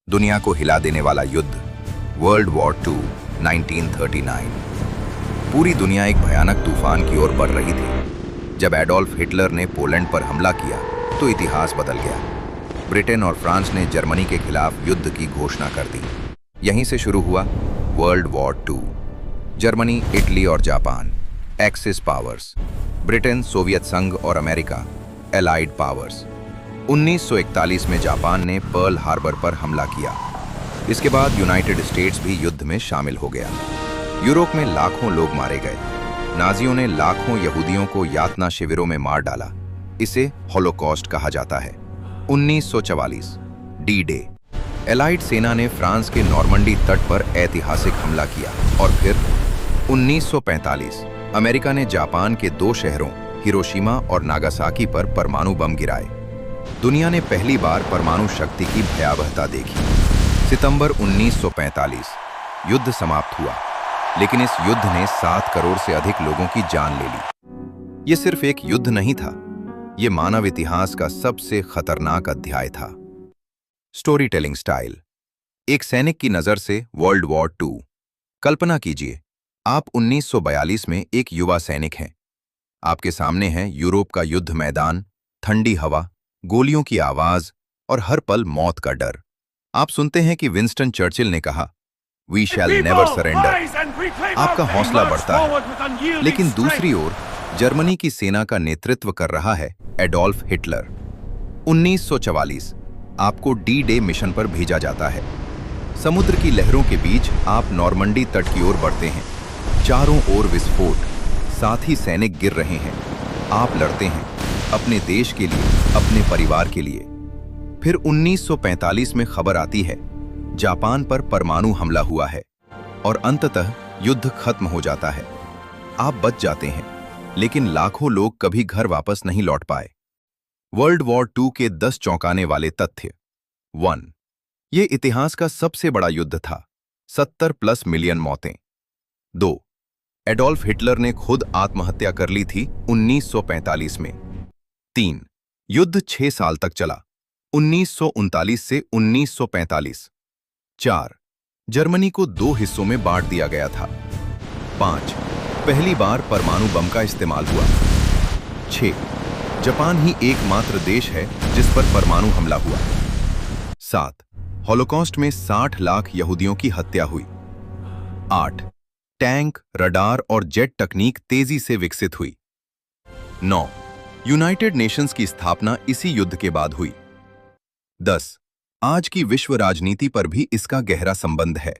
दुनिया को हिला देने वाला युद्ध वर्ल्ड वॉर टू 1939। पूरी दुनिया एक भयानक तूफान की ओर बढ़ रही थी। जब एडोल्फ हिटलर ने पोलैंड पर हमला किया तो इतिहास बदल गया। ब्रिटेन और फ्रांस ने जर्मनी के खिलाफ युद्ध की घोषणा कर दी। यहीं से शुरू हुआ world war two. Germany, Italy और Japan axis powers, Britain, Soviet संघ और अमेरिका एलाइड पावर्स। 1941 में जापान ने पर्ल हार्बर पर हमला किया। इसके बाद यूनाइटेड स्टेट्स भी युद्ध में शामिल हो गया। यूरोप में लाखों लोग मारे गए। नाजियों ने लाखों यहूदियों को यातना शिविरों में मार डाला। इसे हॉलोकॉस्ट कहा जाता है। 1944 डी डे। एलाइड सेना ने फ्रांस के नॉर्मंडी तट पर ऐतिहासिक हमला किया। और फिर 1945 अमेरिका ने जापान के 2 शहरों हिरोशिमा और नागासाकी पर परमाणु बम गिराए। दुनिया ने पहली बार परमाणु शक्ति की भयावहता देखी। सितंबर 1945 युद्ध समाप्त हुआ, लेकिन इस युद्ध ने 7 करोड़ से अधिक लोगों की जान ले ली। यह सिर्फ एक युद्ध नहीं था, यह मानव इतिहास का सबसे खतरनाक अध्याय था। Story telling style. एक सैनिक की नजर से वर्ल्ड वॉर टू। कल्पना कीजिए, आप 1942 में एक युवा सैनिक हैं। आपके सामने है यूरोप का युद्ध मैदान, ठंडी हवा, गोलियों की आवाज और हर पल मौत का डर। आप सुनते हैं कि विंस्टन चर्चिल ने कहा, वी शैल नेवर सरेंडर। आपका हौसला बढ़ता है। लेकिन दूसरी ओर जर्मनी की सेना का नेतृत्व कर रहा है एडोल्फ हिटलर। 1944 आपको डी डे मिशन पर भेजा जाता है। समुद्र की लहरों के बीच आप नॉर्मंडी तट की ओर बढ़ते हैं। चारों ओर विस्फोट, साथ ही सैनिक गिर रहे हैं। आप लड़ते हैं अपने देश के लिए, अपने परिवार के लिए। फिर 1945 में खबर आती है, जापान पर परमाणु हमला हुआ है और अंततः युद्ध खत्म हो जाता है। आप बच जाते हैं, लेकिन लाखों लोग कभी घर वापस नहीं लौट पाए। वर्ल्ड वॉर टू के 10 चौंकाने वाले तथ्य। 1. ये इतिहास का सबसे बड़ा युद्ध था, 70+ मिलियन मौतें। 2. एडोल्फ हिटलर ने खुद आत्महत्या कर ली थी 1945 में। 3. युद्ध 6 साल तक चला, 1939 से 1945। 4. जर्मनी को 2 हिस्सों में बांट दिया गया था। 5. पहली बार परमाणु बम का इस्तेमाल हुआ। 6. जापान ही एकमात्र देश है जिस पर परमाणु हमला हुआ। 7. हॉलोकॉस्ट में 60 लाख यहूदियों की हत्या हुई। 8. टैंक, रडार और जेट तकनीक तेजी से विकसित हुई। 9. यूनाइटेड नेशंस की स्थापना इसी युद्ध के बाद हुई। 10. आज की विश्व राजनीति पर भी इसका गहरा संबंध है।